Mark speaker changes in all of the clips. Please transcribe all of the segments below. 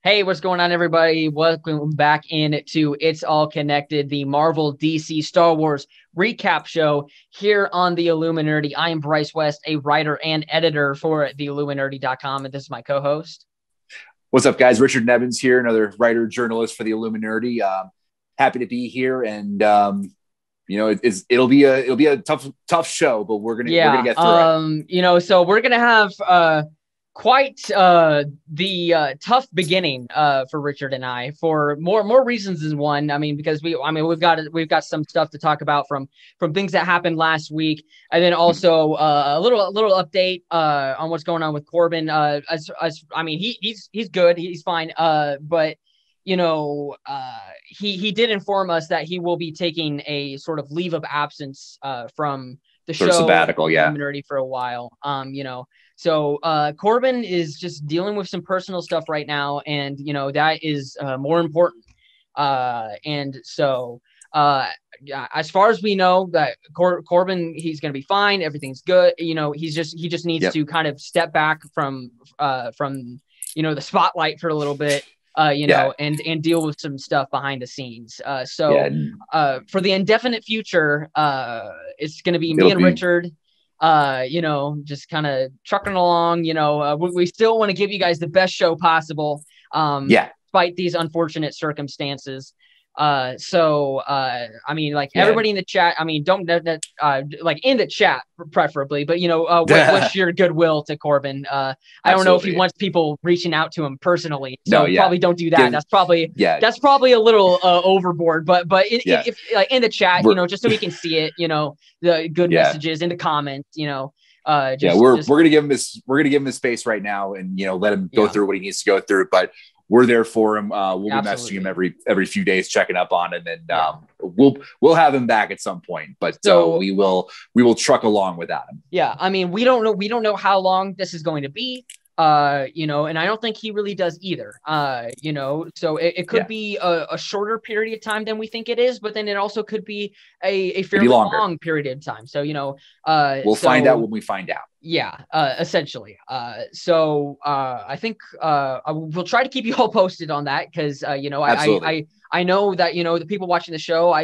Speaker 1: Hey, what's going on, everybody? Welcome back in to It's All Connected, the Marvel, DC, Star Wars recap show here on the Illuminerdi. I am Bryce West, a writer and editor for the Illuminerdi.com, and this is my co-host.
Speaker 2: What's up, guys? Richard Nebens here, another writer, journalist for the Illuminerdi. Happy to be here, and it'll be a tough show, but we're gonna get through it.
Speaker 1: So we're gonna have quite the tough beginning for Richard and I, for more reasons than one. Because we've got some stuff to talk about from things that happened last week, and then also a little update on what's going on with Corbin. He's good, he's fine, but he did inform us that he will be taking a sort of leave of absence from the show,
Speaker 2: sabbatical,
Speaker 1: Illuminerdi, for a while. So Corbin is just dealing with some personal stuff right now, and that is more important. And so as far as we know, that Corbin, he's going to be fine. Everything's good. He just needs to kind of step back from the spotlight for a little bit. And deal with some stuff behind the scenes. For the indefinite future, it's going to be me and Richard. Just kind of trucking along. We still want to give you guys the best show possible. Despite these unfortunate circumstances. Everybody in the chat, don't in the chat preferably, but wish your goodwill to Corbin. I don't know if he wants people reaching out to him personally, so probably don't do that. That's probably a little overboard, but if in the chat, just so we can see it, the good messages in the comments, we're
Speaker 2: gonna give him his space right now, and let him go through what he needs to go through, but we're there for him. We'll be messaging him every few days, checking up on him, and we'll have him back at some point. But we will truck along without him.
Speaker 1: Yeah, we don't know how long this is going to be. And I don't think he really does either. So it could be a shorter period of time than we think it is, but then it also could be a fairly long period of time. So
Speaker 2: we'll find out when we find out.
Speaker 1: Essentially. I think we'll try to keep you all posted on that, because I know that the people watching the show,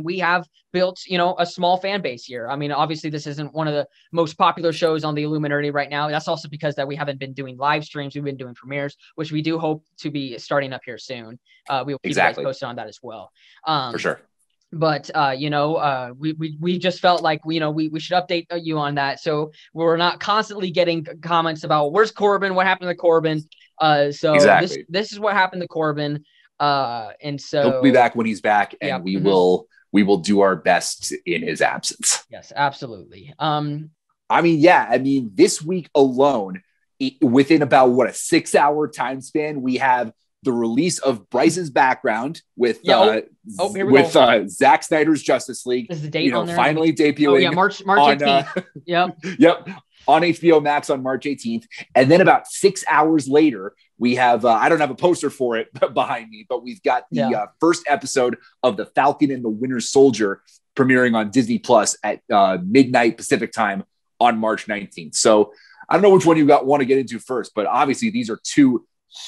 Speaker 1: we have built a small fan base here. Obviously this isn't one of the most popular shows on the Illuminerdi right now. That's also because that we haven't been doing live streams. We've been doing premieres, which we do hope to be starting up here soon. We will keep you guys posted on that as well.
Speaker 2: For sure.
Speaker 1: But we just felt like we should update you on that, so we're not constantly getting comments about where's Corbin, what happened to Corbin. This is what happened to Corbin. And so
Speaker 2: he'll be back when he's back, and we will do our best in his absence.
Speaker 1: Yes, absolutely.
Speaker 2: This week alone, within about a 6-hour time span, we have the release of Bryce's background with Zack Snyder's Justice League.
Speaker 1: Is the date on there?
Speaker 2: Finally debuting.
Speaker 1: March 18th.
Speaker 2: Yep. On HBO Max on March 18th. And then about 6 hours later, we have, I don't have a poster for it behind me, but we've got the first episode of The Falcon and the Winter Soldier premiering on Disney Plus at midnight Pacific time on March 19th. So I don't know which one you want to get into first, but obviously these are two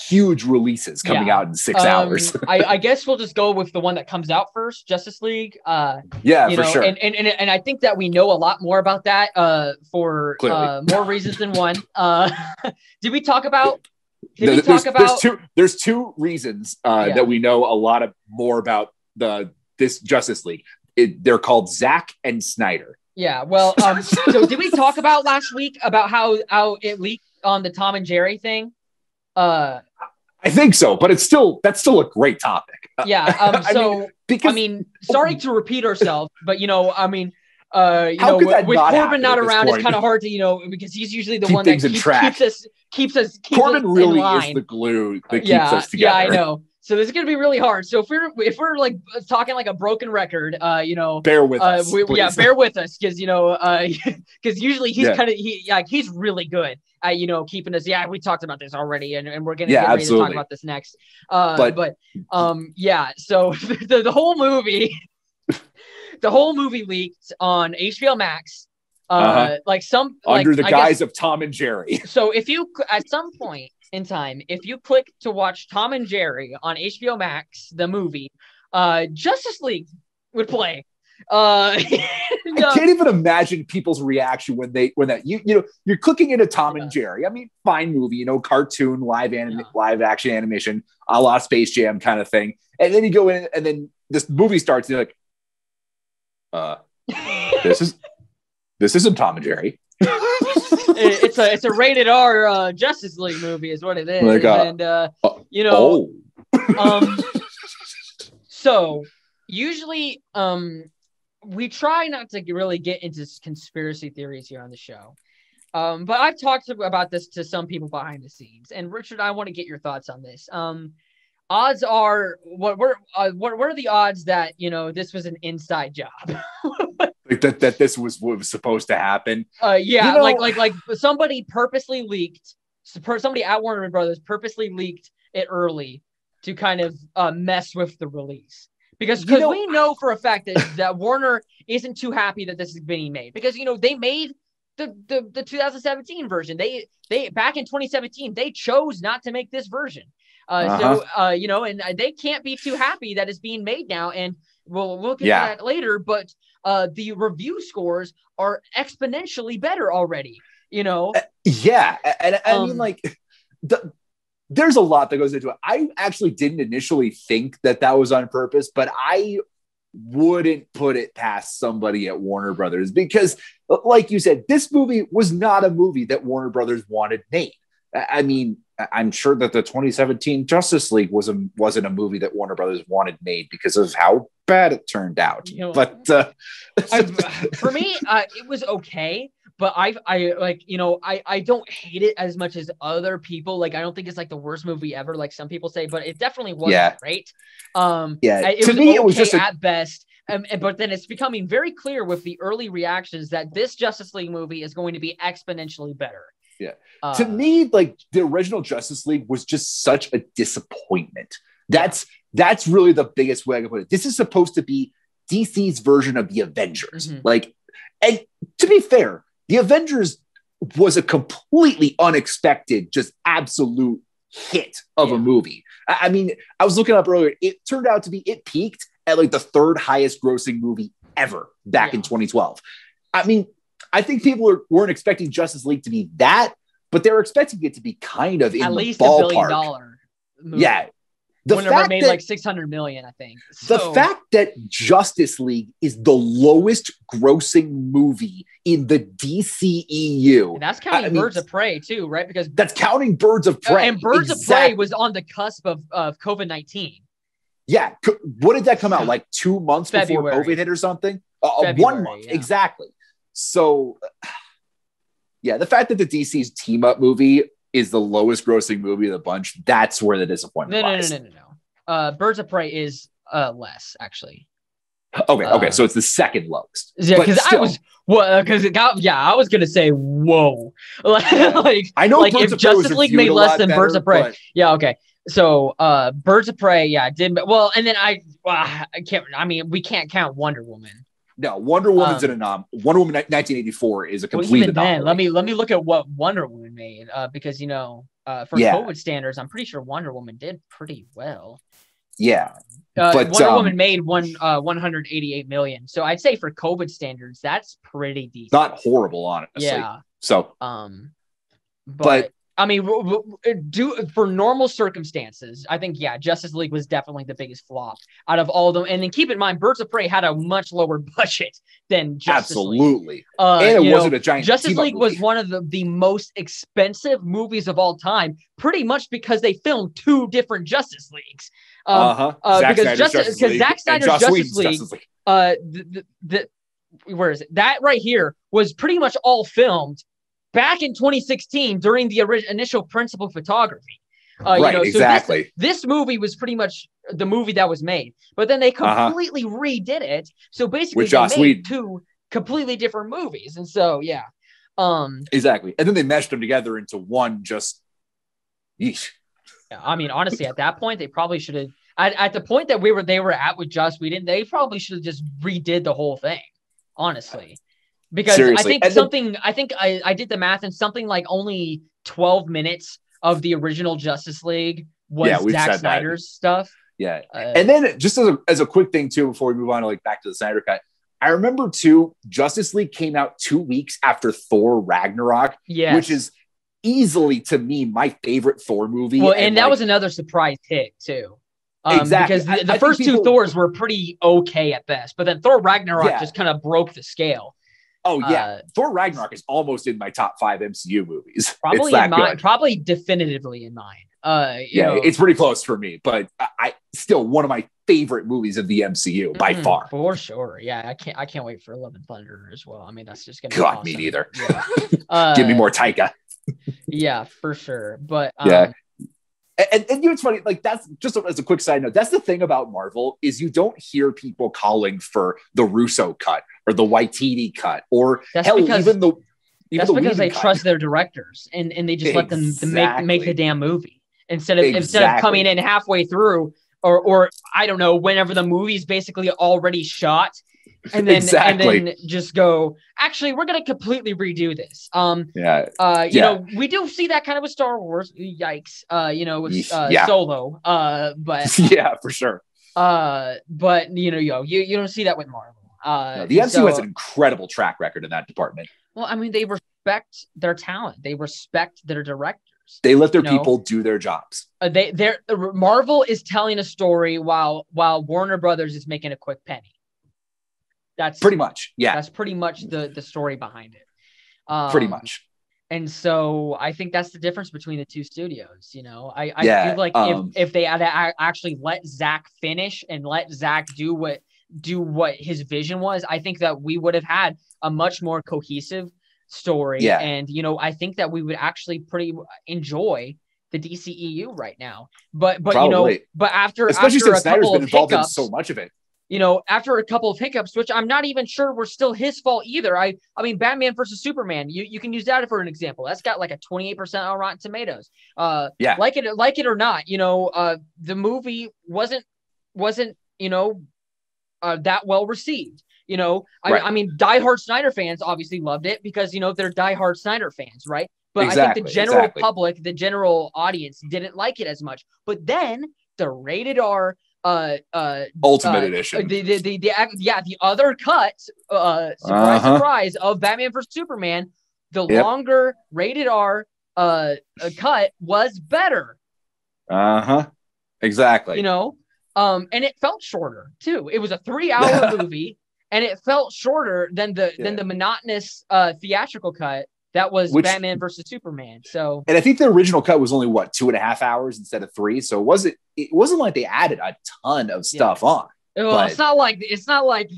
Speaker 2: huge releases coming out in 6 hours.
Speaker 1: I guess we'll just go with the one that comes out first, Justice League.
Speaker 2: For sure.
Speaker 1: And I think that we know a lot more about that for more reasons than one. Did we talk about?
Speaker 2: There's two reasons that we know a lot more about this Justice League. They're called Zack and Snyder.
Speaker 1: Yeah. Well, so did we talk about last week about how it leaked on the Tom and Jerry thing?
Speaker 2: I think so, but that's still a great topic.
Speaker 1: Sorry to repeat ourselves, but with Corbin not around, it's kind of hard to, because he's usually the one that keeps us.
Speaker 2: Corbin really is the glue that keeps us together.
Speaker 1: Yeah, I know. So this is going to be really hard. So if we're like talking like a broken record,
Speaker 2: bear with us.
Speaker 1: Bear with us, because because usually he's really good at keeping us. Yeah, we talked about this already, and we're going to get ready to talk about this next. So the whole movie, leaked on HBO Max.
Speaker 2: Under the guise of Tom and Jerry.
Speaker 1: So if you at some point in time, if you click to watch Tom and Jerry on HBO Max, the movie, Justice League would play.
Speaker 2: I can't even imagine people's reaction when that you're clicking into Tom and Jerry. I mean, fine movie, cartoon, live action animation, a la Space Jam kind of thing. And then you go in, and then this movie starts, and you're like, this isn't Tom and Jerry.
Speaker 1: It's a rated R Justice League movie, is what it is. So usually, we try not to really get into conspiracy theories here on the show. But I've talked about this to some people behind the scenes, and Richard, I want to get your thoughts on this. Odds are, what are the odds that this was an inside job?
Speaker 2: that this was what was supposed to happen?
Speaker 1: Like somebody purposely leaked. Somebody at Warner Brothers purposely leaked it early to kind of mess with the release. Because we know for a fact that Warner isn't too happy that this is being made, because they made the 2017 version. They back in 2017 they chose not to make this version. And they can't be too happy that it's being made now. And we'll get to that later. But the review scores are exponentially better already. And
Speaker 2: I mean, there's a lot that goes into it. I actually didn't initially think that was on purpose, but I wouldn't put it past somebody at Warner Brothers, because, like you said, this movie was not a movie that Warner Brothers wanted made. I mean, I'm sure that the 2017 Justice League wasn't a movie that Warner Brothers wanted made because of how bad it turned out. But
Speaker 1: for me, it was okay. But I don't hate it as much as other people. Like, I don't think it's like the worst movie ever, like some people say, but it definitely wasn't great. It was just at best. But then it's becoming very clear with the early reactions that this Justice League movie is going to be exponentially better.
Speaker 2: Yeah. To me, like, the original Justice League was just such a disappointment. That's really the biggest way I can put it. This is supposed to be DC's version of the Avengers. Mm-hmm. And to be fair, the Avengers was a completely unexpected, just absolute hit of a movie. I mean, I was looking up earlier. It turned out to be, it peaked at like the third highest grossing movie ever back in 2012. I mean, I think people weren't expecting Justice League to be that, but they were expecting it to be kind of in
Speaker 1: at
Speaker 2: the
Speaker 1: least
Speaker 2: ballpark.
Speaker 1: $1 billion movie.
Speaker 2: Yeah.
Speaker 1: Whenever made like 600 million, I think.
Speaker 2: The fact that Justice League is the lowest grossing movie in the DCEU.
Speaker 1: And that's counting Birds of Prey too, right? Because
Speaker 2: that's counting Birds of Prey.
Speaker 1: And Birds of Prey was on the cusp of COVID-19.
Speaker 2: Yeah. What did that come out? Like 2 months before COVID hit or something? 1 month. Yeah. Exactly. So, the fact that the DC's team up movie is the lowest grossing movie of the bunch, that's where the disappointment lies.
Speaker 1: No. Birds of Prey is less, actually.
Speaker 2: Okay. So it's the second lowest.
Speaker 1: Yeah, because I was gonna say, whoa.
Speaker 2: I know,
Speaker 1: like if Justice League made less than Birds of Prey. But... Yeah, okay. So Birds of Prey, did well, and then I can't. I mean, we can't count Wonder Woman.
Speaker 2: No, Wonder Woman's an anomaly. Wonder Woman 1984 is a complete anomaly.
Speaker 1: Then, let me look at what Wonder Woman made, because for COVID standards, I'm pretty sure Wonder Woman did pretty well.
Speaker 2: Yeah,
Speaker 1: but Wonder Woman made 188 million. So I'd say for COVID standards, that's pretty decent.
Speaker 2: Not horrible, honestly.
Speaker 1: Yeah.
Speaker 2: So,
Speaker 1: but I mean, for normal circumstances, I think, Justice League was definitely the biggest flop out of all of them. And then keep in mind, Birds of Prey had a much lower budget than Justice League.
Speaker 2: Absolutely. And it wasn't a giant
Speaker 1: Justice League was one of the most expensive movies of all time, pretty much because they filmed two different Justice Leagues. Because Zack Snyder's Justice League, where is it? That right here was pretty much all filmed back in 2016 during the initial principal photography.
Speaker 2: Exactly.
Speaker 1: So this movie was pretty much the movie that was made, but then they completely redid it. So basically, they made two completely different movies, and so
Speaker 2: exactly. And then they meshed them together into one. Just, yeesh.
Speaker 1: I mean, honestly, at that point, they probably should have. At the point that they were at with Joss Whedon, they probably should have just redid the whole thing. Honestly. Because seriously. I think I did the math, and something like only 12 minutes of the original Justice League was Zack Snyder's stuff.
Speaker 2: Yeah. And then just as a quick thing too, before we move on to like back to the Snyder cut, I remember too, Justice League came out 2 weeks after Thor Ragnarok, which is easily to me my favorite Thor movie.
Speaker 1: Well, and that was another surprise hit too. Exactly. Because the first two Thors were pretty okay at best, but then Thor Ragnarok just kind of broke the scale.
Speaker 2: Oh yeah, Thor Ragnarok is almost in my top 5 MCU movies.
Speaker 1: Probably in mine. Probably definitively in mine. You know,
Speaker 2: it's pretty close for me, but I still one of my favorite movies of the MCU by far.
Speaker 1: For sure. Yeah, I can't wait for Love and Thunder as well. I mean, that's just gonna
Speaker 2: be
Speaker 1: awesome.
Speaker 2: Me neither. Yeah. Give me more Taika.
Speaker 1: Yeah, for sure. But
Speaker 2: And you know, it's funny, like that's just as a quick side note. That's the thing about Marvel is you don't hear people calling for the Russo cut or the Waititi cut or even the
Speaker 1: because they trust their directors and they just let them make the damn movie instead of coming in halfway through or I don't know, whenever the movie's basically already shot. And then just go, actually, we're going to completely redo this. You know, we do see that kind of with Star Wars. Yikes. You know, with Solo. But
Speaker 2: yeah, for sure.
Speaker 1: But you know, you don't see that with Marvel.
Speaker 2: The MCU has an incredible track record in that department.
Speaker 1: Well, I mean, they respect their talent. They respect their directors.
Speaker 2: They let their people do their jobs.
Speaker 1: Marvel is telling a story while Warner Brothers is making a quick penny. That's
Speaker 2: pretty much,
Speaker 1: That's pretty much the story behind it.
Speaker 2: Pretty much.
Speaker 1: And so I think that's the difference between the two studios. You know, I feel like if they had actually let Zack finish and let Zack do what his vision was, I think that we would have had a much more cohesive story.
Speaker 2: Yeah.
Speaker 1: And, you know, I think that we would actually pretty enjoy the DCEU right now. But you know, but
Speaker 2: especially since Snyder's been involved in so much of it.
Speaker 1: You know, after a couple of hiccups, which I'm not even sure were still his fault either. I mean, Batman versus Superman, you can use that for an example. That's got like a 28% on Rotten Tomatoes. Like it or not, you know, the movie wasn't, you know, that well received. You know, I mean, diehard Snyder fans obviously loved it because, you know, they're diehard Snyder fans, right? But I think the general public, the general audience didn't like it as much. But then the rated R
Speaker 2: Ultimate Edition,
Speaker 1: the other cut, surprise of Batman vs Superman, the longer rated R cut was better.
Speaker 2: Exactly.
Speaker 1: You know, and it felt shorter too. It was a 3-hour movie, and it felt shorter than the monotonous theatrical cut that was Batman versus Superman. So,
Speaker 2: and I think the original cut was only 2.5 hours instead of 3. So it wasn't like they added a ton of stuff on.
Speaker 1: Well, it's not like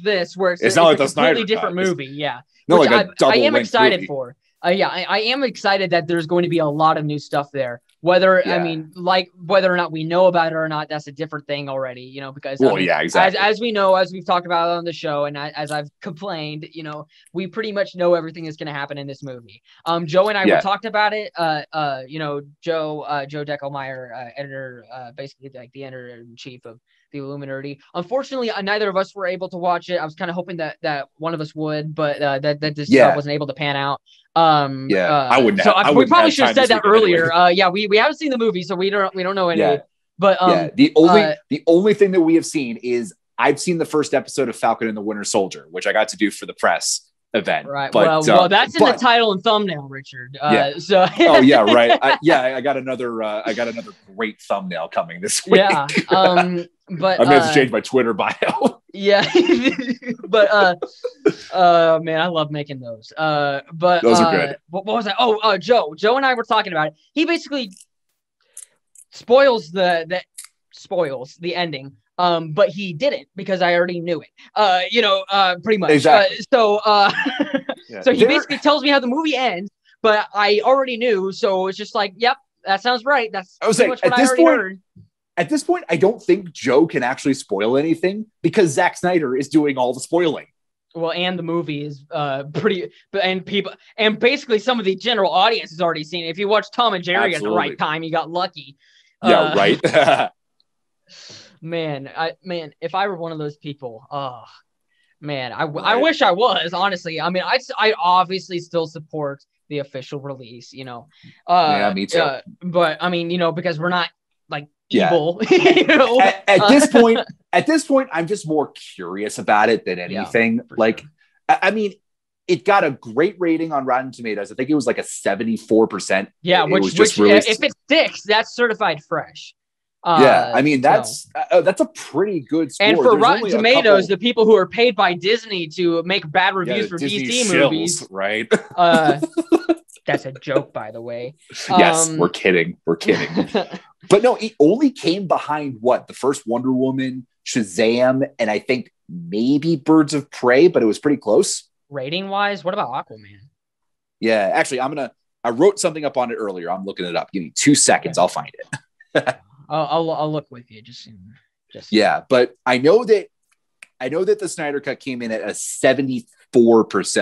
Speaker 1: this where it's
Speaker 2: not like
Speaker 1: a
Speaker 2: the Snyder
Speaker 1: completely different
Speaker 2: cut.
Speaker 1: movie. Yeah,
Speaker 2: no,
Speaker 1: which
Speaker 2: like a double
Speaker 1: I am excited
Speaker 2: movie.
Speaker 1: for. I am excited that there's going to be a lot of new stuff there. I mean, like whether or not we know about it or not, that's a different thing already, you know, because
Speaker 2: exactly.
Speaker 1: As we know, as we've talked about on the show, and as I've complained, you know, we pretty much know everything that's going to happen in this movie. Joe and I we talked about it. You know, Joe Deckelmeyer, editor, basically like the editor-in-chief of the Illuminerdi. Unfortunately, neither of us were able to watch it. I was kind of hoping that one of us would, but that this wasn't able to pan out.
Speaker 2: I wouldn't.
Speaker 1: So we probably should have said that earlier. Anyway. We haven't seen the movie, so we don't know any. But
Speaker 2: the only thing that we have seen is I've seen the first episode of Falcon and the Winter Soldier, which I got to do for the press event.
Speaker 1: Right. But, well, that's in the title and thumbnail, Richard. So.
Speaker 2: Oh yeah, right. I got another great thumbnail coming this week.
Speaker 1: Yeah. But
Speaker 2: I'm gonna have to change my Twitter bio.
Speaker 1: Yeah. But man, I love making those. But
Speaker 2: those are good.
Speaker 1: What was that? Oh, Joe and I were talking about it. He basically spoils the ending. But he didn't because I already knew it. You know, pretty much.
Speaker 2: Exactly.
Speaker 1: So he basically tells me how the movie ends, but I already knew. So it's just like, yep, that sounds right. That's pretty much what I already heard.
Speaker 2: At this point, I don't think Joe can actually spoil anything because Zack Snyder is doing all the spoiling.
Speaker 1: Well, and the movie is and basically some of the general audience has already seen it. If you watch Tom and Jerry at the right time, you got lucky.
Speaker 2: Yeah, right.
Speaker 1: Man, if I were one of those people, I wish I was, honestly. I mean, I obviously still support the official release,
Speaker 2: Yeah, me too.
Speaker 1: But I mean, because we're not like evil.
Speaker 2: At this point, I'm just more curious about it than anything. Like, sure. I mean, it got a great rating on Rotten Tomatoes. I think it was like a 74%.
Speaker 1: Yeah, which if it sticks, that's certified fresh.
Speaker 2: I mean, that's a pretty good score.
Speaker 1: And for Rotten Tomatoes, the people who are paid by Disney to make bad reviews for DC movies,
Speaker 2: right?
Speaker 1: That's a joke, by the way.
Speaker 2: Yes, we're kidding. But no, it only came behind the first Wonder Woman, Shazam, and I think maybe Birds of Prey, but it was pretty close.
Speaker 1: Rating wise, what about Aquaman?
Speaker 2: Yeah, actually, I wrote something up on it earlier. I'm looking it up. Give me 2 seconds. Okay. I'll find it.
Speaker 1: I'll look with you. Just
Speaker 2: yeah, but I know that the Snyder Cut came in at a 74%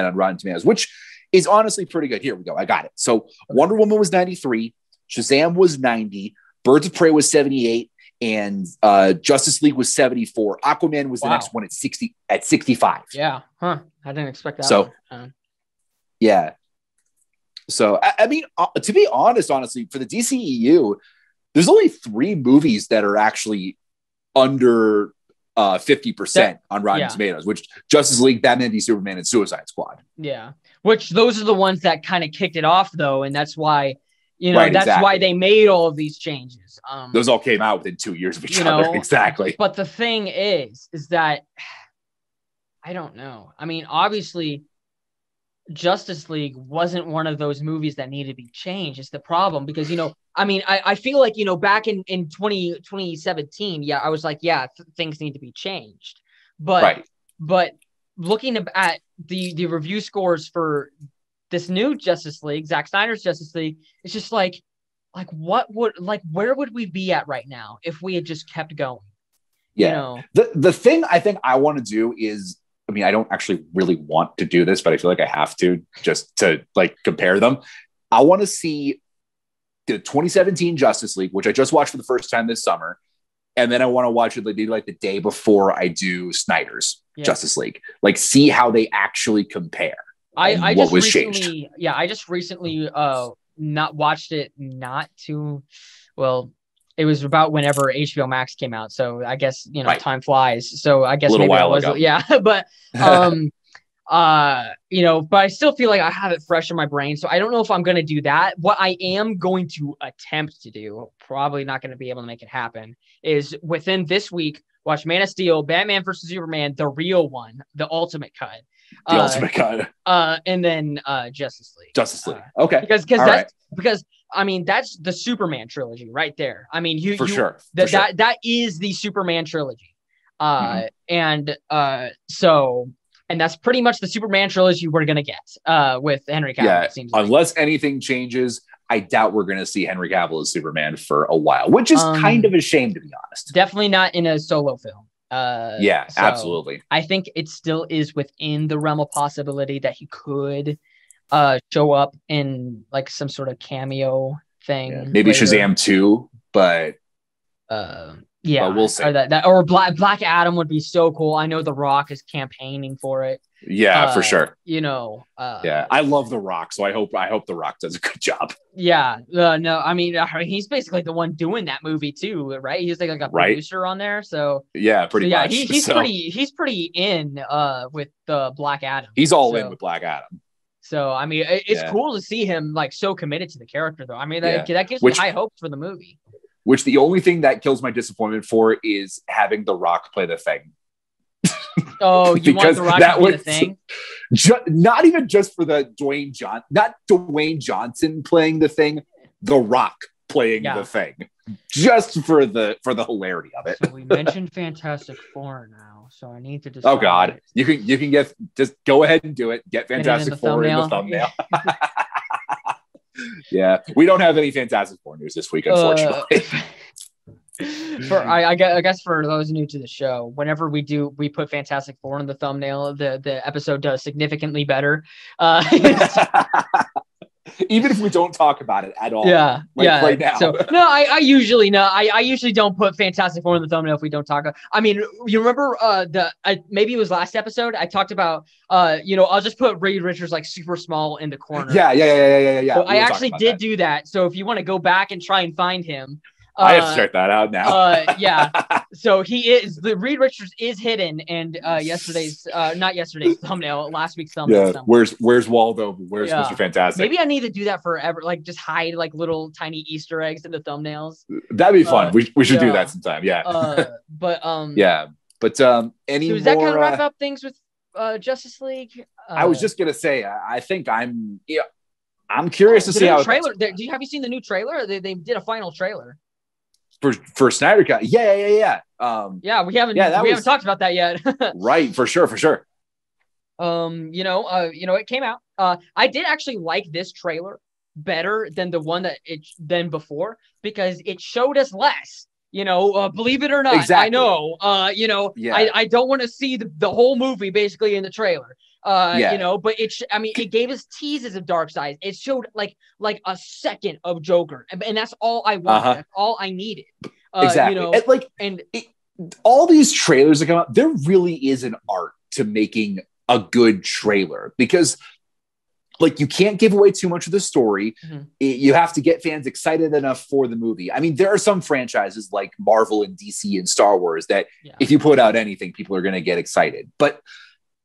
Speaker 2: on Rotten Tomatoes, which is honestly pretty good. Here we go. I got it. So Wonder Woman was 93, Shazam was 90, Birds of Prey was 78, and Justice League was 74. Aquaman was the next one at 65.
Speaker 1: Yeah. Huh. I didn't expect that.
Speaker 2: So, yeah. So, I mean, to be honestly, for the DCEU, there's only 3 movies that are actually under 50% on Rotten Tomatoes, which Justice League, Batman v Superman, and Suicide Squad.
Speaker 1: Yeah. Which those are the ones that kind of kicked it off, though. And that's why, why they made all of these changes.
Speaker 2: Those all came out within 2 years of each other. Exactly.
Speaker 1: But the thing is that I don't know. I mean, obviously, Justice League wasn't one of those movies that needed to be changed. It's the problem because, I mean, I feel like, back in 2017, I was like, things need to be changed. But looking at the review scores for this new Justice League, Zack Snyder's Justice League, it's just like where would we be at right now if we had just kept going?
Speaker 2: Yeah. The thing I think I want to do is, I mean, I don't actually really want to do this, but I feel like I have to just to compare them. I want to see the 2017 Justice League, which I just watched for the first time this summer. And then I want to watch it maybe the day before I do Snyder's Justice League, see how they actually compare. I just recently not watched it, it was about whenever HBO Max came out. So I guess, time flies. So I guess maybe it was,
Speaker 1: but, but I still feel like I have it fresh in my brain. So I don't know if I'm going to do that. What I am going to attempt to do, probably not going to be able to make it happen, is within this week, watch Man of Steel, Batman vs. Superman, the real one, the ultimate cut. And then Justice League.
Speaker 2: Okay.
Speaker 1: Because I mean, that's the Superman trilogy right there. I mean, that is the Superman trilogy. And that's pretty much the Superman trilogy we're going to get with Henry Cavill.
Speaker 2: Yeah, it seems unless anything changes, I doubt we're going to see Henry Cavill as Superman for a while, which is kind of a shame, to be honest.
Speaker 1: Definitely not in a solo film.
Speaker 2: Absolutely.
Speaker 1: I think it still is within the realm of possibility that he could show up in some sort of cameo thing.
Speaker 2: Yeah, maybe later. Shazam 2, but
Speaker 1: we'll see. Or Black Adam would be so cool. I know The Rock is campaigning for it.
Speaker 2: Yeah, for sure.
Speaker 1: I
Speaker 2: love The Rock, so I hope The Rock does a good job.
Speaker 1: No, I mean, he's basically the one doing that movie too, right? He's like a producer on there, so
Speaker 2: pretty much.
Speaker 1: He's pretty in with the Black Adam.
Speaker 2: He's all in with Black Adam.
Speaker 1: So I mean, it's cool to see him so committed to the character, though. I mean, that gives me high hopes for the movie.
Speaker 2: Which the only thing that kills my disappointment for is having The Rock play the Thing.
Speaker 1: Oh, you want The Rock to play the Thing?
Speaker 2: Not even just for not Dwayne Johnson playing the Thing, The Rock playing the Thing, just for the hilarity of it.
Speaker 1: So we mentioned Fantastic Four now, so I need to decide.
Speaker 2: Oh God, you can just go ahead and do it. Get Fantastic Four in the thumbnail. Yeah, we don't have any Fantastic Four news this week, unfortunately.
Speaker 1: I guess for those new to the show, whenever we put Fantastic Four in the thumbnail, the episode does significantly better.
Speaker 2: Even if we don't talk about it at all.
Speaker 1: Yeah.
Speaker 2: Right now.
Speaker 1: So no, I usually don't put Fantastic Four in the thumbnail if we don't talk. I mean, you remember maybe it was last episode I talked about I'll just put Reed Richards like super small in the corner.
Speaker 2: Yeah.
Speaker 1: So I actually did do that. So if you want to go back and try and find him,
Speaker 2: I have to check that out now.
Speaker 1: Yeah. So Reed Richards is hidden, and not yesterday's thumbnail, last week's thumbnail.
Speaker 2: Yeah. Where's Waldo? Where's Mr. Fantastic?
Speaker 1: Maybe I need to do that forever. Like just hide like little tiny Easter eggs in the thumbnails.
Speaker 2: That'd be fun. We should do that sometime. Yeah.
Speaker 1: Yeah.
Speaker 2: But
Speaker 1: so does that kind of wrap up things with Justice League?
Speaker 2: I was just gonna say, I think I'm curious to see how
Speaker 1: trailer. Have you seen the new trailer? They did a final trailer.
Speaker 2: For Snyder Cut. Yeah.
Speaker 1: We haven't talked about that yet.
Speaker 2: Right, for sure.
Speaker 1: It came out. I did actually like this trailer better than the one than before because it showed us less. Believe it or not, exactly. I know. I don't want to see the whole movie basically in the trailer. But it gave us teases of Darkseid. It showed like a second of Joker, and that's all I wanted. That's all I needed.
Speaker 2: Exactly. All these trailers that come out, there really is an art to making a good trailer because you can't give away too much of the story. Mm-hmm. You have to get fans excited enough for the movie. I mean, there are some franchises like Marvel and DC and Star Wars that if you put out anything, people are going to get excited. But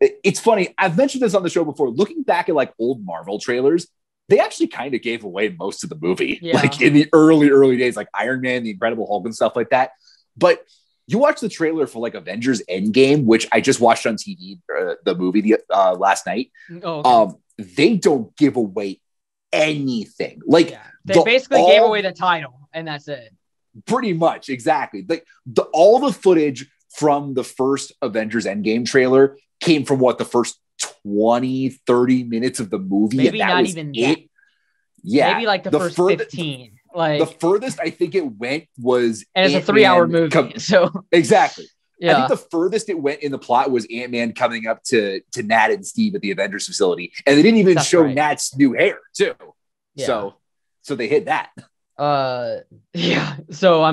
Speaker 2: it's funny. I've mentioned this on the show before. Looking back at old Marvel trailers, they actually kind of gave away most of the movie, in the early days, like Iron Man, the Incredible Hulk and stuff like that. But you watch the trailer for Avengers Endgame, which I just watched on TV, the movie last night. Oh, okay. They don't give away anything. They
Speaker 1: basically gave away the title and that's it.
Speaker 2: Pretty much. Exactly. All the footage from the first Avengers Endgame trailer came from the first 20-30 minutes of the movie.
Speaker 1: Maybe and that not was even it. That.
Speaker 2: Yeah.
Speaker 1: Maybe the first 15.
Speaker 2: The furthest I think it went was
Speaker 1: and it's a 3-hour movie. So
Speaker 2: exactly. Yeah. I think the furthest it went in the plot was Ant-Man coming up to Nat and Steve at the Avengers facility. And they didn't even show Nat's new hair too. Yeah. So they hit that.
Speaker 1: Yeah. So,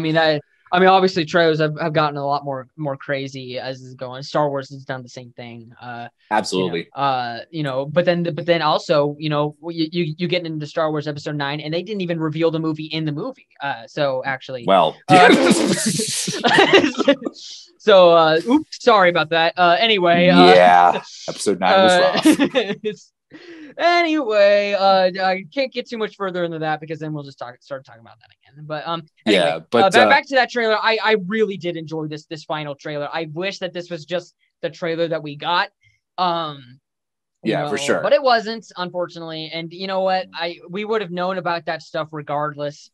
Speaker 1: obviously trailers have gotten a lot more crazy as is going. Star Wars has done the same thing.
Speaker 2: Absolutely.
Speaker 1: But then also, you get into Star Wars Episode 9 and they didn't even reveal the movie in the movie. So actually, so oops, sorry about that. Anyway,
Speaker 2: Episode 9 was rough.
Speaker 1: Anyway, I can't get too much further into that because then we'll just start talking about that again. But anyway, back to that trailer. I really did enjoy this final trailer. I wish that this was just the trailer that we got.
Speaker 2: For sure.
Speaker 1: But it wasn't, unfortunately. And you know what? We would have known about that stuff regardless.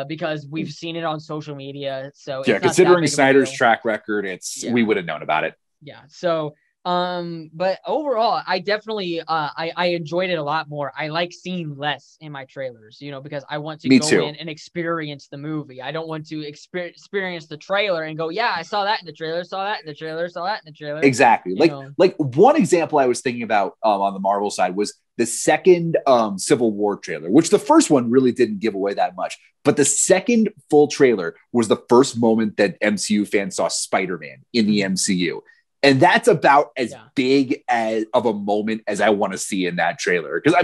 Speaker 1: Because we've seen it on social media. So
Speaker 2: considering Snyder's track record, we would have known about it.
Speaker 1: Yeah. So but overall, I definitely I enjoyed it a lot more. I like seeing less in my trailers, because I want to go in and experience the movie. I don't want to experience the trailer and go, yeah, I saw that in the trailer, saw that in the trailer, saw that in the trailer.
Speaker 2: Exactly. Like one example I was thinking about on the Marvel side was the second Civil War trailer, which the first one really didn't give away that much. But the second full trailer was the first moment that MCU fans saw Spider-Man in the MCU. And that's about as big of a moment as I want to see in that trailer. Because,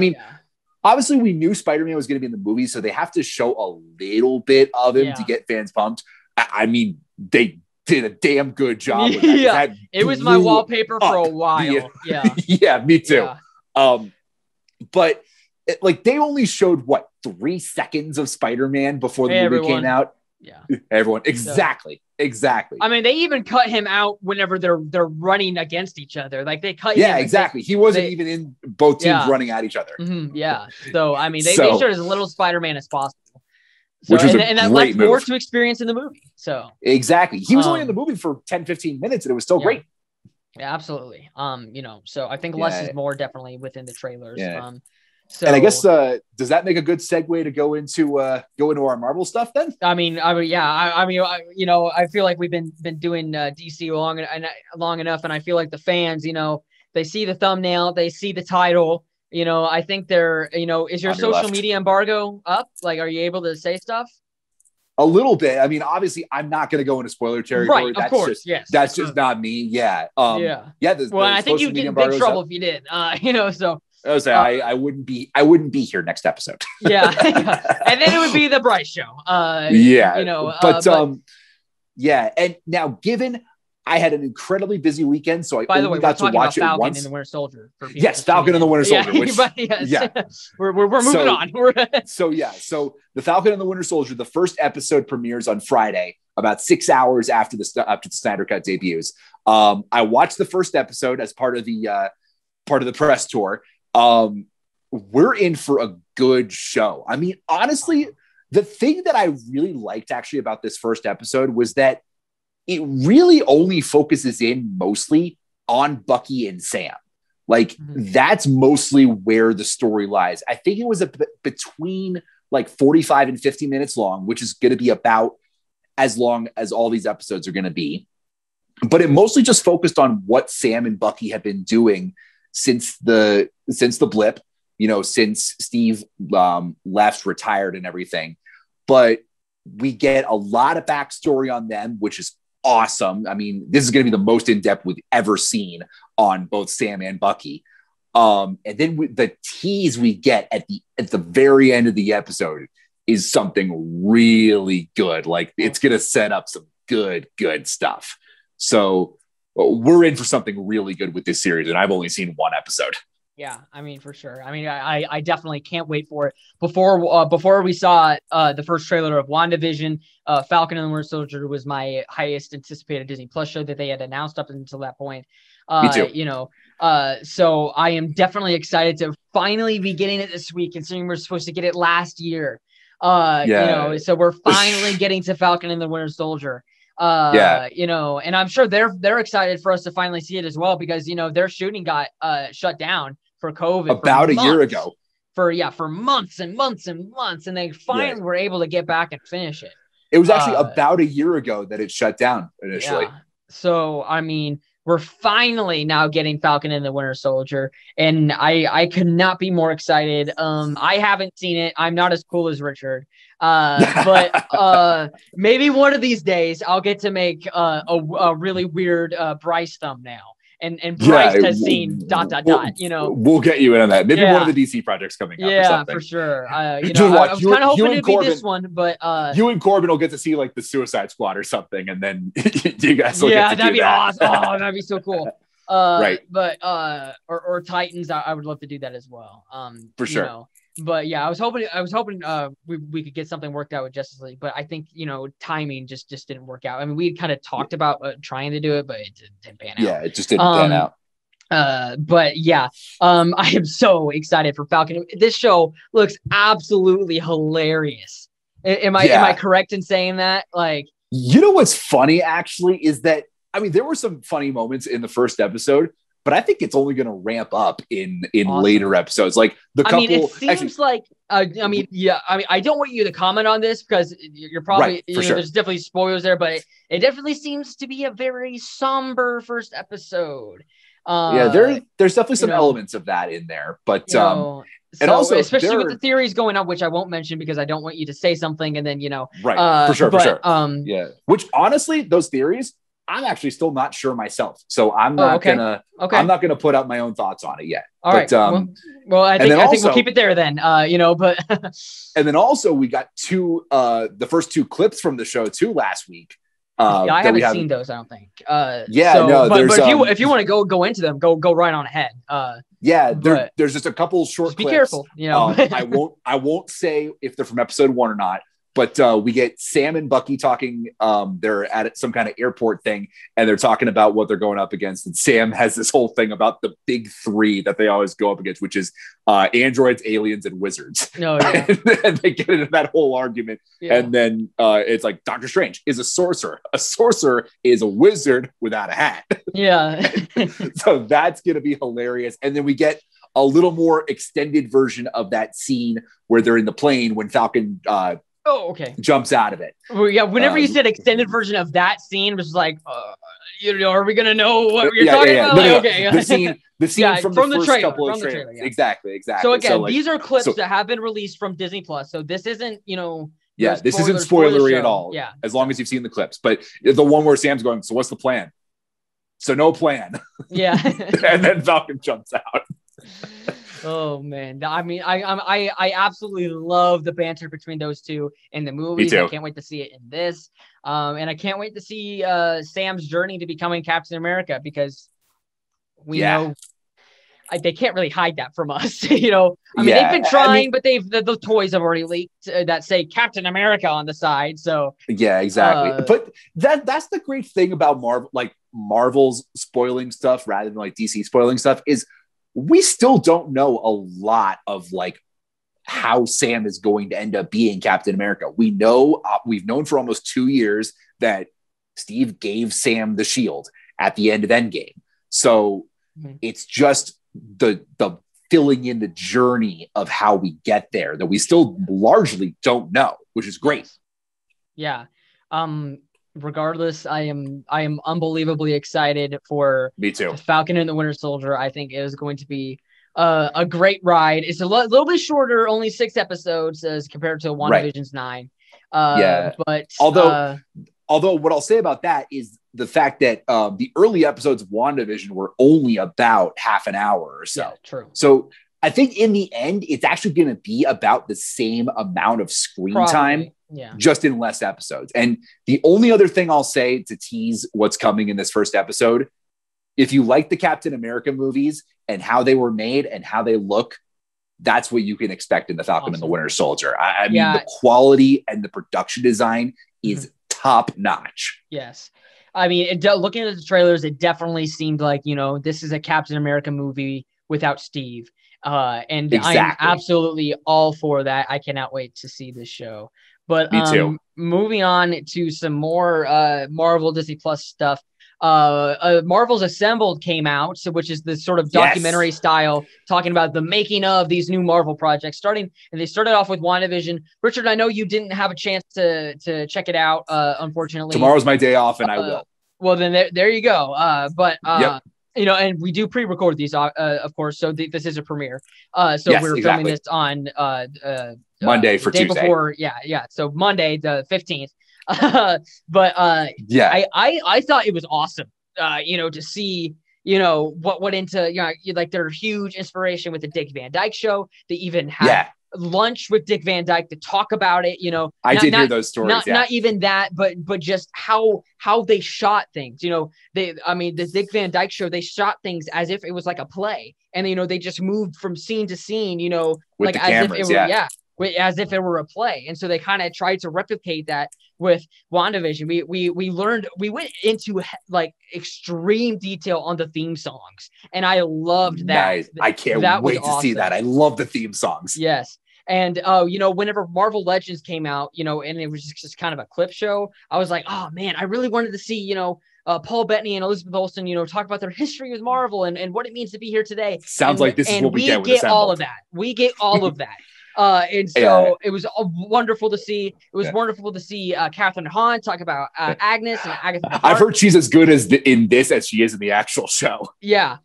Speaker 2: obviously we knew Spider-Man was going to be in the movie, so they have to show a little bit of him to get fans pumped. They did a damn good job with that.
Speaker 1: It was my wallpaper for a while.
Speaker 2: Yeah, me too. Yeah. But they only showed 3 seconds of Spider-Man before the movie came out.
Speaker 1: Yeah,
Speaker 2: everyone. Exactly.
Speaker 1: They even cut him out whenever they're running against each other. They cut him.
Speaker 2: Yeah, exactly. He wasn't even in both teams running at each other.
Speaker 1: Mm-hmm, yeah. So they showed as little Spider-Man as possible. So,
Speaker 2: which was and that left
Speaker 1: more to experience in the movie. So
Speaker 2: exactly. He was only in the movie for 10-15 minutes and it was still great.
Speaker 1: Yeah, absolutely. So I think less is more definitely within the trailers.
Speaker 2: Yeah. So, and I guess does that make a good segue to go into our Marvel stuff then?
Speaker 1: I feel like we've been doing DC long enough, and I feel like the fans, they see the thumbnail, they see the title, I think they're, is your social media embargo up? Like, are you able to say stuff?
Speaker 2: A little bit. I mean, obviously, I'm not going to go into spoiler territory.
Speaker 1: Right, of course, yes.
Speaker 2: That's just not me. Yeah.
Speaker 1: Yeah. I think you'd get in big trouble if you did. So.
Speaker 2: I wouldn't be here next episode.
Speaker 1: Yeah. And then it would be the Bryce show.
Speaker 2: Yeah. And now, given I had an incredibly busy weekend, so I only got to watch it
Speaker 1: Falcon
Speaker 2: once.
Speaker 1: And the Winter Soldier.
Speaker 2: Yes, Falcon and the Winter Soldier.
Speaker 1: We're moving on.
Speaker 2: So the Falcon and the Winter Soldier, the first episode premieres on Friday, about 6 hours after the Snyder Cut debuts. I watched the first episode as part of the press tour. We're in for a good show. I mean, honestly, the thing that I really liked actually about this first episode was that it really only focuses in mostly on Bucky and Sam. Like, that's mostly where the story lies. I think it was between like 45 and 50 minutes long, which is going to be about as long as all these episodes are going to be. But it mostly just focused on what Sam and Bucky have been doing since the blip, since Steve left, retired and everything. But we get a lot of backstory on them, which is awesome. I mean, this is going to be the most in-depth we've ever seen on both Sam and Bucky. And then the tease we get at the very end of the episode is something really good. Like, it's going to set up some good stuff. So we're in for something really good with this series. And I've only seen one episode.
Speaker 1: Yeah, I mean, for sure. I mean, I definitely can't wait for it. Before we saw the first trailer of Wanda Vision, Falcon and the Winter Soldier was my highest anticipated Disney Plus show that they had announced up until that point.
Speaker 2: Me too.
Speaker 1: So I am definitely excited to finally be getting it this week, considering we're supposed to get it last year. So we're finally getting to Falcon and the Winter Soldier. And I'm sure they're excited for us to finally see it as well, because their shooting got shut down for COVID
Speaker 2: about a year ago.
Speaker 1: For months and months and months, and they finally were able to get back and finish it.
Speaker 2: It was actually about a year ago that it shut down initially.
Speaker 1: Yeah. So I mean, we're finally now getting Falcon and the Winter Soldier, and I could not be more excited. I haven't seen it. I'm not as cool as Richard. But maybe one of these days I'll get to make a really weird Bryce thumbname. And Bryce has seen ...
Speaker 2: We'll get you in on that. Maybe one of the DC projects coming up.
Speaker 1: Yeah, for sure. I was kind of hoping it'd be this one, but
Speaker 2: you and Corbin will get to see like the Suicide Squad or something, and then you guys will get to
Speaker 1: that'd
Speaker 2: do
Speaker 1: be
Speaker 2: that.
Speaker 1: awesome. Oh, that'd be so cool.
Speaker 2: Right.
Speaker 1: But or Titans, I would love to do that as well.
Speaker 2: For sure.
Speaker 1: But yeah, I was hoping we could get something worked out with Justice League, but I think timing just didn't work out. I mean, we had kind of talked about trying to do it, but it didn't pan out.
Speaker 2: Yeah, it just didn't pan out.
Speaker 1: But yeah, I am so excited for Falcon. This show looks absolutely hilarious. Am I correct in saying that? Like,
Speaker 2: what's funny actually is that, I mean, there were some funny moments in the first episode, but I think it's only going to ramp up in later episodes. Like the couple. I mean,
Speaker 1: it seems like. I don't want you to comment on this because you're probably sure. There's definitely spoilers there, but it definitely seems to be a very somber first episode.
Speaker 2: There's definitely some elements of that in there, but and also
Speaker 1: especially with the theories going up, which I won't mention because I don't want you to say something and then
Speaker 2: for sure. Which honestly, those theories, I'm actually still not sure myself, so I'm not gonna put out my own thoughts on it yet.
Speaker 1: All right. Well, I think we'll keep it there then. But
Speaker 2: and then also we got the first two clips from the show too last week.
Speaker 1: I haven't seen those. I don't think.
Speaker 2: But
Speaker 1: if you want to go into them, go right on ahead.
Speaker 2: There's just a couple short clips.
Speaker 1: Be careful.
Speaker 2: I won't say if they're from episode 1 or not. But we get Sam and Bucky talking. They're at some kind of airport thing, and they're talking about what they're going up against. And Sam has this whole thing about the big three that they always go up against, which is androids, aliens, and wizards.
Speaker 1: Oh, yeah.
Speaker 2: And they get into that whole argument. Yeah. And then it's like Doctor Strange is a sorcerer. A sorcerer is a wizard without a hat.
Speaker 1: Yeah.
Speaker 2: So that's going to be hilarious. And then we get a little more extended version of that scene where they're in the plane when Falcon
Speaker 1: Oh, okay.
Speaker 2: Jumps out of it.
Speaker 1: Well, yeah, whenever you said extended version of that scene, it was like, are we gonna know what you're talking about?
Speaker 2: No.
Speaker 1: Okay,
Speaker 2: the scene from the first
Speaker 1: trailer,
Speaker 2: couple of trailers.
Speaker 1: Yeah.
Speaker 2: Exactly.
Speaker 1: So again, these are clips that have been released from Disney Plus. So this isn't,
Speaker 2: this isn't spoilery at all. Yeah, as long as you've seen the clips. But the one where Sam's going, so what's the plan? So no plan.
Speaker 1: Yeah.
Speaker 2: And then Falcon jumps out.
Speaker 1: Oh man, I mean, I absolutely love the banter between those two in the movies. I can't wait to see it in this, and I can't wait to see Sam's journey to becoming Captain America, because we know they can't really hide that from us. I mean, they've been trying, but the toys have already leaked that say Captain America on the side. So
Speaker 2: yeah, exactly. But that's the great thing about Marvel, like Marvel's spoiling stuff rather than like DC spoiling stuff, is we still don't know a lot of like how Sam is going to end up being Captain America. We know we've known for almost 2 years that Steve gave Sam the shield at the end of Endgame. So it's just the filling in the journey of how we get there that we still largely don't know, which is great.
Speaker 1: Yeah. Regardless, I am unbelievably excited for
Speaker 2: Me too.
Speaker 1: Falcon and the Winter Soldier. I think it is going to be a great ride. It's a little bit shorter, only 6 episodes as compared to Wanda Vision's 9. But
Speaker 2: although what I'll say about that is the fact that the early episodes of WandaVision were only about half an hour or so.
Speaker 1: Yeah, true.
Speaker 2: So I think in the end, it's actually going to be about the same amount of screen time, just in less episodes. And the only other thing I'll say to tease what's coming in this first episode, if you like the Captain America movies and how they were made and how they look, that's what you can expect in the Falcon and the Winter Soldier. I mean, the quality and the production design is top notch.
Speaker 1: Yes. I mean, looking at the trailers, it definitely seemed like, this is a Captain America movie without Steve. And exactly. I'm absolutely all for that. I cannot wait to see this show. But
Speaker 2: me too.
Speaker 1: Moving on to some more Marvel Disney Plus stuff. Marvel's Assembled came out, which is the sort of documentary style, talking about the making of these new Marvel projects. And they started off with WandaVision. Richard, I know you didn't have a chance to check it out, unfortunately.
Speaker 2: Tomorrow's my day off, and I will.
Speaker 1: Well, then there you go. And we do pre-record these, of course. So this is a premiere. We're filming this on
Speaker 2: Monday for
Speaker 1: day
Speaker 2: Tuesday.
Speaker 1: Before, so Monday the 15th. I thought it was awesome. To see what went into like their huge inspiration with the Dick Van Dyke Show. They even had lunch with Dick Van Dyke to talk about it.
Speaker 2: I did hear those stories.
Speaker 1: Not even that, but just how they shot things. The Dick Van Dyke Show, they shot things as if it was like a play, and they just moved from scene to scene.
Speaker 2: With
Speaker 1: like
Speaker 2: the
Speaker 1: as
Speaker 2: cameras,
Speaker 1: if it were as if it were a play. And so they kind of tried to replicate that with WandaVision. We went into like extreme detail on the theme songs, and I loved that.
Speaker 2: Nice. I can't wait to see that. I love the theme songs.
Speaker 1: Yes. And, whenever Marvel Legends came out, and it was just kind of a clip show, I was like, oh man, I really wanted to see, Paul Bettany and Elizabeth Olsen, talk about their history with Marvel and what it means to be here today.
Speaker 2: Sounds like this is what we get with Assembled.
Speaker 1: All of that. We get all of that. And so it was wonderful to see. It was wonderful to see Catherine Hahn talk about Agnes and Agatha Hart.
Speaker 2: I've heard she's as good in this as she is in the actual show.
Speaker 1: Yeah.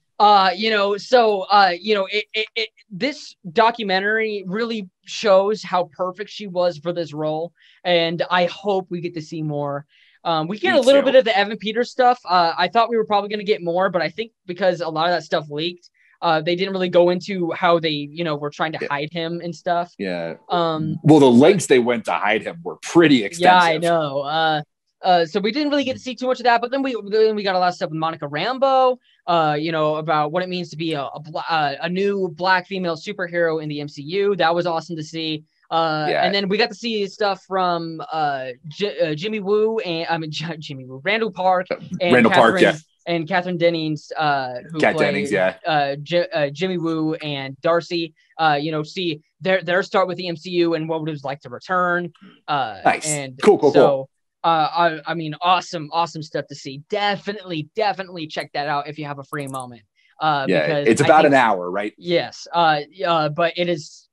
Speaker 1: This documentary really shows how perfect she was for this role. And I hope we get to see more. We get a little bit of the Evan Peters stuff. I thought we were probably going to get more, but I think because a lot of that stuff leaked, they didn't really go into how they, were trying to hide him and stuff.
Speaker 2: Yeah. Well, the lengths they went to hide him were pretty extensive.
Speaker 1: Yeah, I know. So we didn't really get to see too much of that, but then we got a lot of stuff with Monica Rambeau, about what it means to be a new Black female superhero in the MCU. That was awesome to see. And then we got to see stuff from Jimmy Woo Randall Park and Catherine Dennings, who played Jimmy Woo and Darcy. See their start with the MCU and what it was like to return.
Speaker 2: Nice.
Speaker 1: And
Speaker 2: cool.
Speaker 1: I mean, awesome stuff to see. Definitely check that out if you have a free moment. Because
Speaker 2: it's about an hour, right?
Speaker 1: Yes. But it is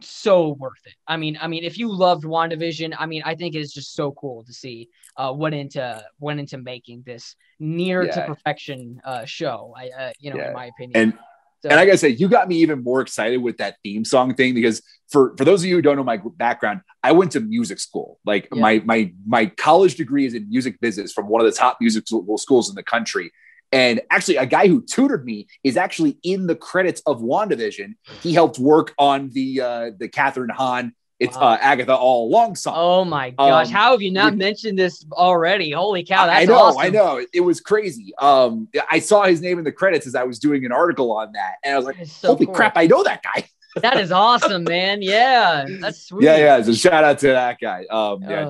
Speaker 1: so worth it. I mean, if you loved WandaVision, I mean, I think it's just so cool to see went into making this near to perfection show. In my opinion.
Speaker 2: And I gotta say, you got me even more excited with that theme song thing, because for those of you who don't know my background, I went to music school. Like my college degree is in music business from one of the top music schools in the country. And actually, a guy who tutored me is actually in the credits of WandaVision. He helped work on the Catherine Hahn, Agatha All Along song.
Speaker 1: Oh my gosh. How have you not mentioned this already? Holy cow. That's awesome.
Speaker 2: I know. It was crazy. I saw his name in the credits as I was doing an article on that. And I was like, holy crap, I know that guy.
Speaker 1: That is awesome, man. Yeah. That's sweet.
Speaker 2: Yeah. So shout out to that guy.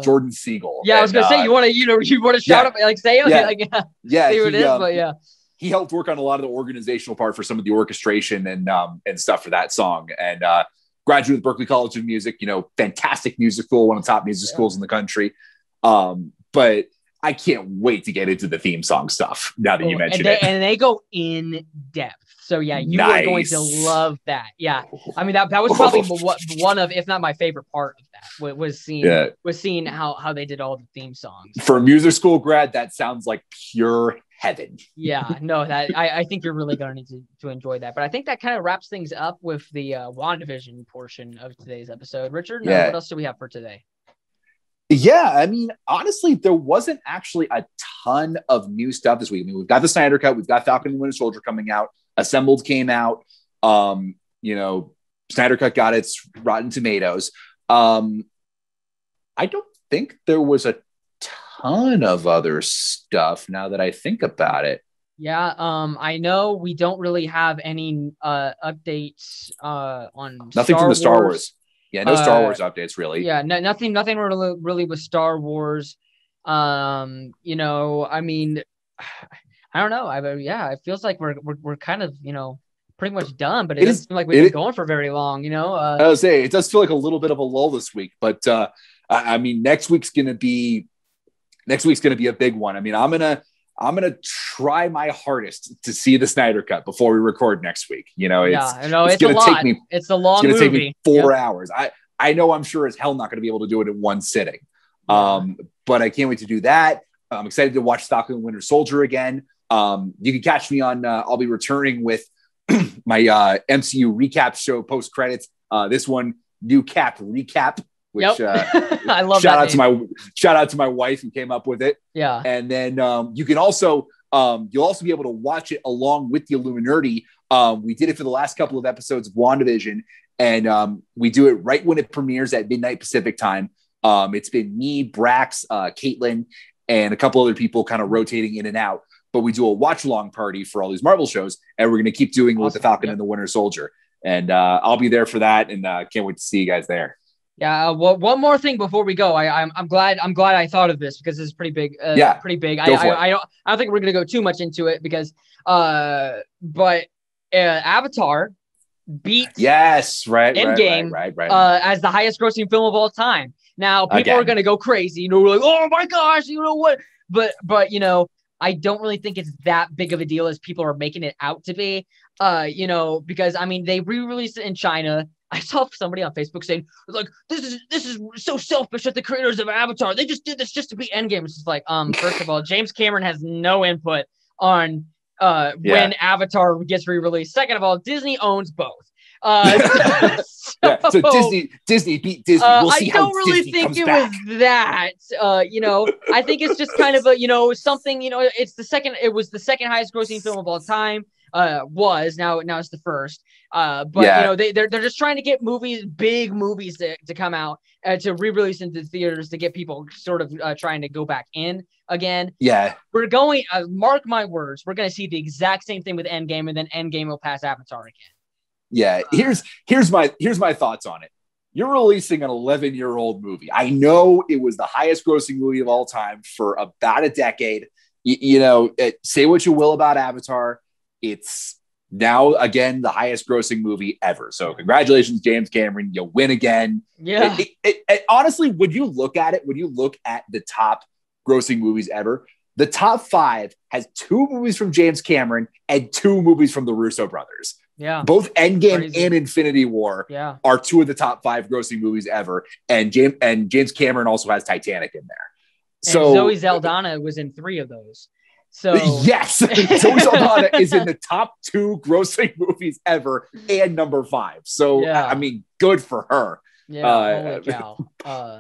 Speaker 2: Jordan Siegel.
Speaker 1: Yeah, I was gonna say you want to shout up, like say it, say what it is, but yeah.
Speaker 2: He helped work on a lot of the organizational part for some of the orchestration and stuff for that song. And graduated Berklee College of Music, fantastic music school, one of the top music schools in the country. But I can't wait to get into the theme song stuff now that you mentioned it.
Speaker 1: And they go in depth. So yeah, you are going to love that. Yeah. I mean, that was probably one of, if not my favorite part of that was seeing how they did all the theme songs.
Speaker 2: For a music school grad, that sounds like pure heaven.
Speaker 1: Yeah, no, that I think you're really going to enjoy that. But I think that kind of wraps things up with the WandaVision portion of today's episode. Richard, what else do we have for today?
Speaker 2: Yeah, I mean, honestly, there wasn't actually a ton of new stuff this week. I mean, we've got the Snyder Cut, we've got Falcon and the Winter Soldier coming out, Assembled came out, Snyder Cut got its Rotten Tomatoes. I don't think there was a ton of other stuff now that I think about it.
Speaker 1: Yeah, I know we don't really have any updates on
Speaker 2: nothing from the Star Wars. Yeah, no Star Wars updates really.
Speaker 1: Yeah, nothing really with Star Wars. I mean, I don't know. It feels like we're kind of pretty much done, but it doesn't seem like we've been going for very long. I
Speaker 2: was saying it does feel like a little bit of a lull this week, but I mean, next week's gonna be a big one. I mean, I'm gonna try my hardest to see the Snyder Cut before we record next week. It's
Speaker 1: gonna take me. It's a long movie. It's gonna take me
Speaker 2: 4 hours. I know I'm sure as hell not gonna be able to do it in one sitting. But I can't wait to do that. I'm excited to watch Falcon and Winter Soldier again. You can catch me on. I'll be returning with my MCU recap show post credits. This one, new cap recap. Which
Speaker 1: I love.
Speaker 2: Shout out to my wife who came up with it.
Speaker 1: Yeah.
Speaker 2: And then you can also you'll also be able to watch it along with the Illuminerdi. We did it for the last couple of episodes of WandaVision, and we do it right when it premieres at midnight Pacific time. It's been me, Brax, Caitlin, and a couple other people kind of rotating in and out. But we do a watch along party for all these Marvel shows, and we're going to keep doing it with the Falcon and the Winter Soldier. And I'll be there for that, and can't wait to see you guys there.
Speaker 1: Yeah. Well, one more thing before we go. I'm glad I thought of this because this is pretty big. Pretty big. I don't think we're gonna go too much into it because but Avatar beat Endgame
Speaker 2: right.
Speaker 1: As the highest grossing film of all time. Now people are gonna go crazy. Like, oh my gosh, what? But I don't really think it's that big of a deal as people are making it out to be. Because I mean they re-released it in China. I saw somebody on Facebook saying, like, this is so selfish that the creators of Avatar, they just did this just to beat Endgame. It's just like, first of all, James Cameron has no input on when Avatar gets re-released. Second of all, Disney owns both.
Speaker 2: So Disney beat Disney. We'll see how Disney comes back.
Speaker 1: I don't really think it was that. I think it's just kind of a something. It was the second highest grossing film of all time. Now it's the first. They're just trying to get big movies to come out to re-release into theaters to get people sort of trying to go back in again.
Speaker 2: Yeah,
Speaker 1: we're going. Mark my words, we're going to see the exact same thing with Endgame, and then Endgame will pass Avatar again.
Speaker 2: Yeah, here's my thoughts on it. You're releasing an 11-year-old movie. I know it was the highest grossing movie of all time for about a decade. Say what you will about Avatar. It's now again the highest grossing movie ever. So congratulations, James Cameron. You win again.
Speaker 1: Yeah.
Speaker 2: Honestly, when you look at the top grossing movies ever, The top 5 has 2 movies from James Cameron and 2 movies from the Russo brothers.
Speaker 1: Yeah.
Speaker 2: Both Endgame and Infinity War are 2 of the top 5 grossing movies ever. And James Cameron also has Titanic in there. So
Speaker 1: and Zoe Saldana was in 3 of those. So
Speaker 2: yes, Zoe Saldana is in the top 2 grossing movies ever and number 5. So I mean, good for her.
Speaker 1: Yeah, holy cow.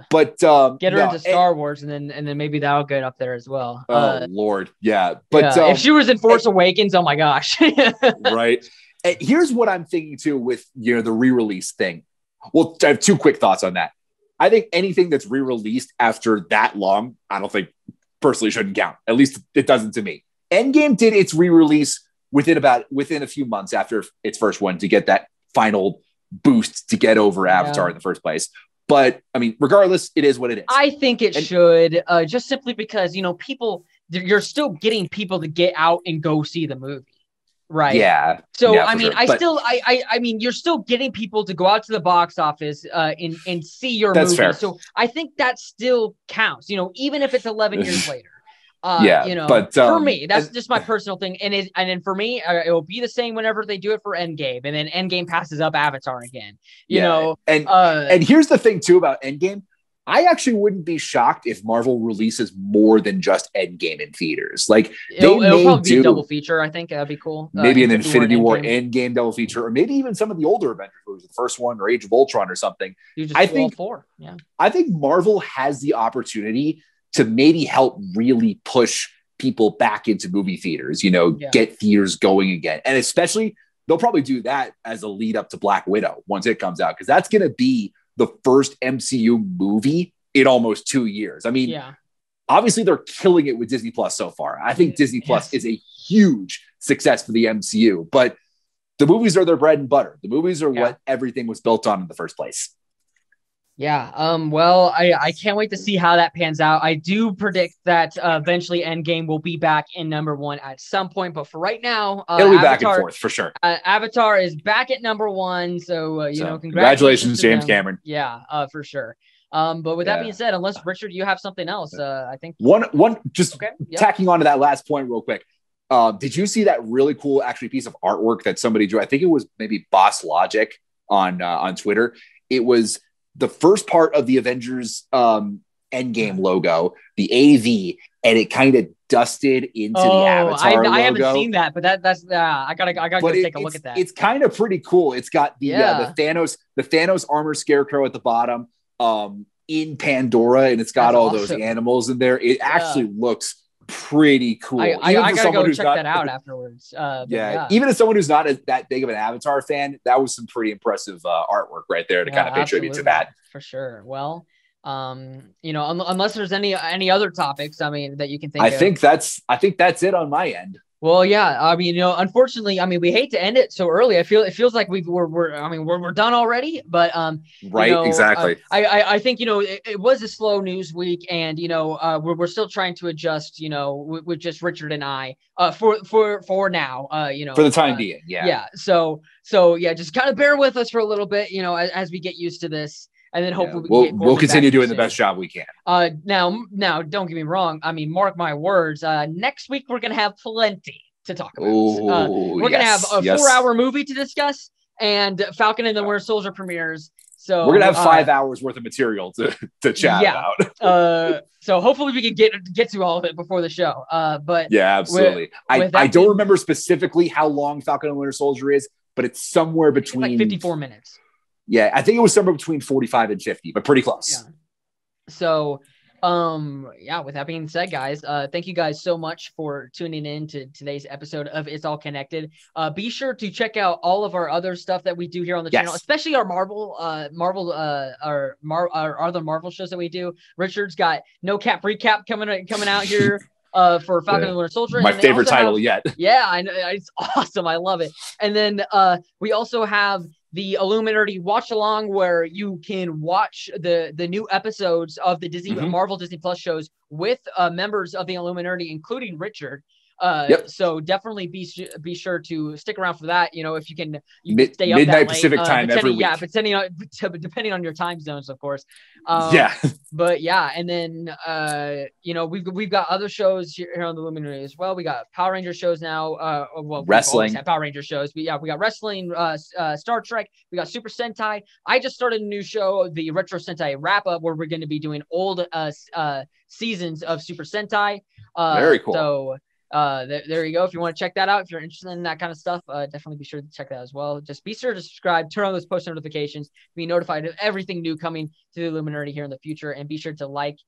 Speaker 2: But
Speaker 1: get her into Star Wars, and then maybe that'll get up there as well.
Speaker 2: Oh Lord, yeah. But
Speaker 1: if she was in Force Awakens, oh my gosh.
Speaker 2: Right. And here's what I'm thinking too with the re-release thing. Well, I have 2 quick thoughts on that. I think anything that's re-released after that long, I don't think personally shouldn't count. At least it doesn't to me. Endgame did its re-release within a few months after its first one to get that final boost to get over Avatar in the first place. But I mean, regardless, it is what it is.
Speaker 1: I think it should, just simply because, you're still getting people to get out and go see the movie. Right. Yeah. So, I mean, sure. I mean, you're still getting people to go out to the box office and see your movie. Fair. So I think that still counts, even if it's 11 years later. But for me, that's just my personal thing. And then for me, it will be the same whenever they do it for Endgame, and then Endgame passes up Avatar again, you know?
Speaker 2: And here's the thing too about Endgame. I actually wouldn't be shocked if Marvel releases more than just Endgame in theaters. Like it'll
Speaker 1: probably be a double feature. I think that'd be cool.
Speaker 2: Maybe an Infinity War Endgame double feature, or maybe even some of the older Avengers movies, the first one or Age of Ultron or something. I think Marvel has the opportunity to maybe help really push people back into movie theaters, get theaters going again. And especially they'll probably do that as a lead up to Black Widow once it comes out, because that's going to be the first MCU movie in almost 2 years. I mean, obviously they're killing it with Disney Plus so far. I think Disney Plus is a huge success for the MCU, but the movies are their bread and butter. The movies are what everything was built on in the first place.
Speaker 1: Yeah. Well, I can't wait to see how that pans out. I do predict that eventually Endgame will be back in number 1 at some point, but for right now,
Speaker 2: it'll be back and forth for sure.
Speaker 1: Avatar is back at number 1. So,
Speaker 2: congratulations, James Cameron.
Speaker 1: Yeah, for sure. But with that being said, unless Richard, you have something else, I think
Speaker 2: tacking on to that last point real quick. Did you see that really cool piece of artwork that somebody drew? I think it was maybe Boss Logic on Twitter. It was the first part of the Avengers Endgame logo, the AV, and it kind of dusted into the Avatar logo.
Speaker 1: I haven't seen that, but that's I gotta go take a look at that.
Speaker 2: It's kind of pretty cool. It's got the Thanos armor scarecrow at the bottom in Pandora, and it's got all those animals in there. It actually looks pretty cool.
Speaker 1: I gotta go check that out afterwards.
Speaker 2: Even as someone who's not that big of an Avatar fan, that was some pretty impressive artwork right there to kind of pay tribute to that.
Speaker 1: For sure. Well, unless there's any other topics, I mean, that you can think of.
Speaker 2: I think that's it on my end.
Speaker 1: Well, yeah. I mean, unfortunately, we hate to end it so early. It feels like we're done already. But
Speaker 2: exactly.
Speaker 1: I think it was a slow news week, and we're still trying to adjust. With just Richard and I for now.
Speaker 2: For the time being,
Speaker 1: yeah. So just kind of bear with us for a little bit. As we get used to this. And then hopefully
Speaker 2: we'll continue doing the best job we can.
Speaker 1: Now, don't get me wrong. I mean, mark my words. Next week we're gonna have plenty to talk about. We're gonna have a 4-hour movie to discuss, and Falcon and the Winter Soldier premieres. So
Speaker 2: we're gonna have 5 hours worth of material to chat about.
Speaker 1: So hopefully we can get to all of it before the show. But
Speaker 2: yeah, absolutely. I don't remember specifically how long Falcon and Winter Soldier is, but it's somewhere between
Speaker 1: like 54 minutes.
Speaker 2: Yeah, I think it was somewhere between 45 and 50, but pretty close.
Speaker 1: Yeah. So, with that being said, guys, thank you guys so much for tuning in to today's episode of It's All Connected. Be sure to check out all of our other stuff that we do here on the channel, especially our our other Marvel shows that we do. Richard's got No Cap Recap coming out here. For Falcon and the Winter Soldier.
Speaker 2: My favorite title yet.
Speaker 1: Yeah, I know. It's awesome. I love it. And then we also have the Illuminerdi watch along, where you can watch the new episodes of the Marvel Disney Plus shows with members of the Illuminerdi, including Richard. So definitely be sure to stick around for that. You know, if you can stay up
Speaker 2: midnight
Speaker 1: that late,
Speaker 2: Pacific time every week.
Speaker 1: Yeah, depending on your time zones, of course.
Speaker 2: Yeah.
Speaker 1: But yeah, and then you know, we've got other shows here on the Illuminati as well. We got Power Ranger shows now. Well,
Speaker 2: wrestling.
Speaker 1: We've Power Ranger shows. We got wrestling, Star Trek. We got Super Sentai. I just started a new show, the Retro Sentai Wrap Up, where we're going to be doing old seasons of Super Sentai.
Speaker 2: Very cool.
Speaker 1: So there you go. If you want to check that out, if you're interested in that kind of stuff, definitely be sure to check that as well. Just be sure to subscribe, turn on those post notifications, be notified of everything new coming to the Illuminati here in the future, and be sure to like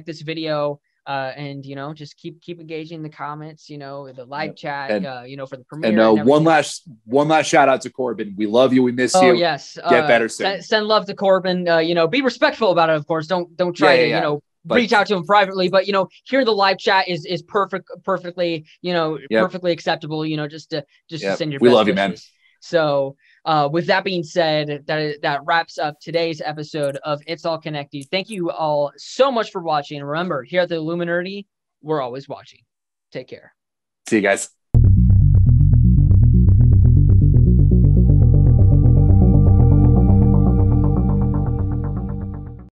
Speaker 1: this video. And you know, just keep engaging the comments, you know, the live chat, you know, for the premiere.
Speaker 2: And one last shout out to Corbin. We love you. We miss you.
Speaker 1: Oh yes,
Speaker 2: get better soon.
Speaker 1: Send love to Corbin. You know, be respectful about it, of course. Don't try to you know. Reach out to him privately, but you know, here the live chat is perfectly, you know, perfectly acceptable. You know, just to send your.
Speaker 2: We
Speaker 1: best
Speaker 2: love
Speaker 1: wishes.
Speaker 2: you, man.
Speaker 1: So, with that being said, that wraps up today's episode of It's All Connected. Thank you all so much for watching. And remember, here at the Illuminerdi, we're always watching. Take care.
Speaker 2: See you guys.